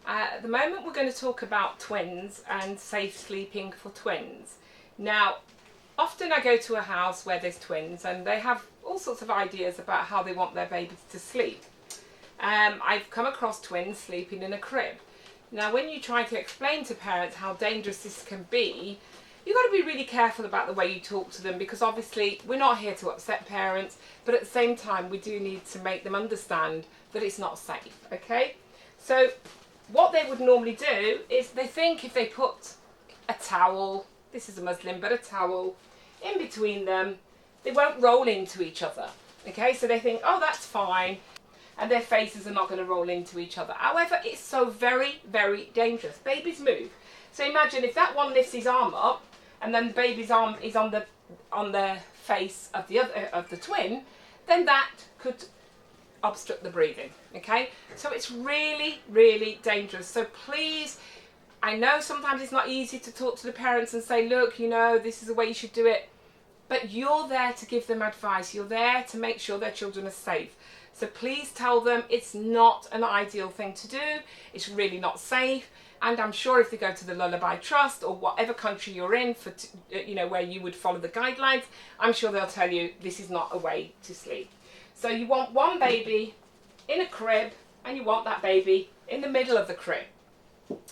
At the moment we're going to talk about twins and safe sleeping for twins. Now, often I go to a house where there's twins and they have all sorts of ideas about how they want their babies to sleep. I've come across twins sleeping in a crib. Now, when you try to explain to parents how dangerous this can be, you've got to be really careful about the way you talk to them, because obviously we're not here to upset parents, but at the same time we do need to make them understand that it's not safe, okay? So what they would normally do is they think if they put a towel, this is a Muslim, but a towel in between them, they won't roll into each other, okay? So they think, oh, that's fine, and their faces are not going to roll into each other. However, it's so very, very dangerous. Babies move. So imagine if that one lifts his arm up, and then the baby's arm is on the face of the twin, then that could obstruct the breathing, okay? So it's really, really dangerous. So please, I know sometimes it's not easy to talk to the parents and say, look, you know, this is the way you should do it, but you're there to give them advice. You're there to make sure their children are safe. So please tell them it's not an ideal thing to do. It's really not safe. And I'm sure if they go to the Lullaby Trust or whatever country you're in, for you know, where you would follow the guidelines, I'm sure they'll tell you this is not a way to sleep. So you want one baby in a crib, and you want that baby in the middle of the crib.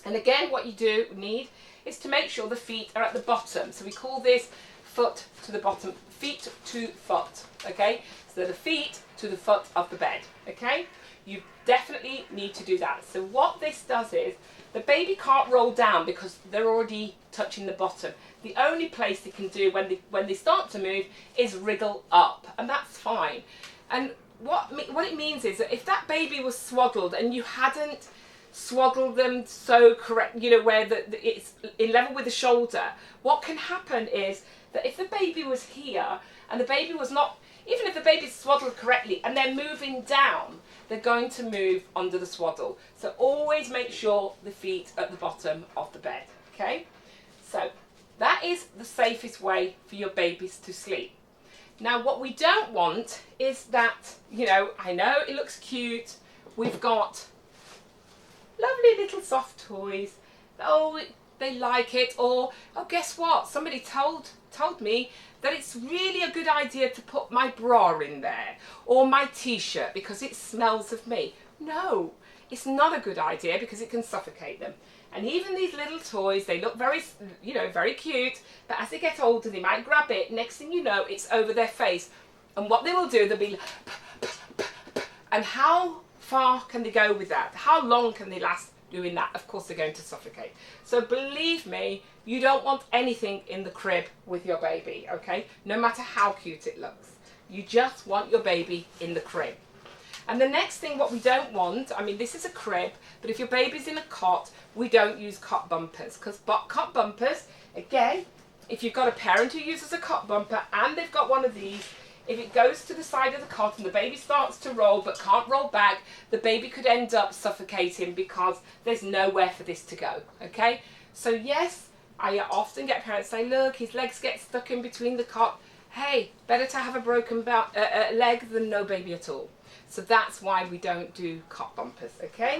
And again, what you need is to make sure the feet are at the bottom. So we call this foot to the bottom, feet to foot, okay? So the feet to the foot of the bed, okay? You definitely need to do that. So what this does is, the baby can't roll down because they're already touching the bottom. The only place they can do when they start to move is wriggle up, and that's fine. And what it means is that if that baby was swaddled and you hadn't swaddled them so correct, you know, where it's in level with the shoulder, what can happen is that if the baby was here and the baby was not, even if the baby's swaddled correctly and they're moving down, they're going to move under the swaddle. So always make sure the feet are at the bottom of the bed, okay? So that is the safest way for your babies to sleep. Now, what we don't want is that, you know, I know it looks cute. We've got lovely little soft toys. Oh, they like it. Or, oh, guess what? Somebody told me that it's really a good idea to put my bra in there or my t-shirt because it smells of me. No, it's not a good idea because it can suffocate them. And even these little toys, they look very, you know, very cute, but as they get older, they might grab it. Next thing you know, it's over their face. And what they will do, they'll be like, and how far can they go with that? How long can they last doing that? Of course, they're going to suffocate. So believe me, you don't want anything in the crib with your baby, okay? No matter how cute it looks. You just want your baby in the crib. And the next thing, what we don't want, I mean, this is a crib, but if your baby's in a cot, we don't use cot bumpers, because cot bumpers, again, if you've got a parent who uses a cot bumper and they've got one of these, if it goes to the side of the cot and the baby starts to roll but can't roll back, the baby could end up suffocating because there's nowhere for this to go, okay? So yes, I often get parents say, look, his legs get stuck in between the cot. Hey, better to have a broken leg than no baby at all. So that's why we don't do cot bumpers, okay?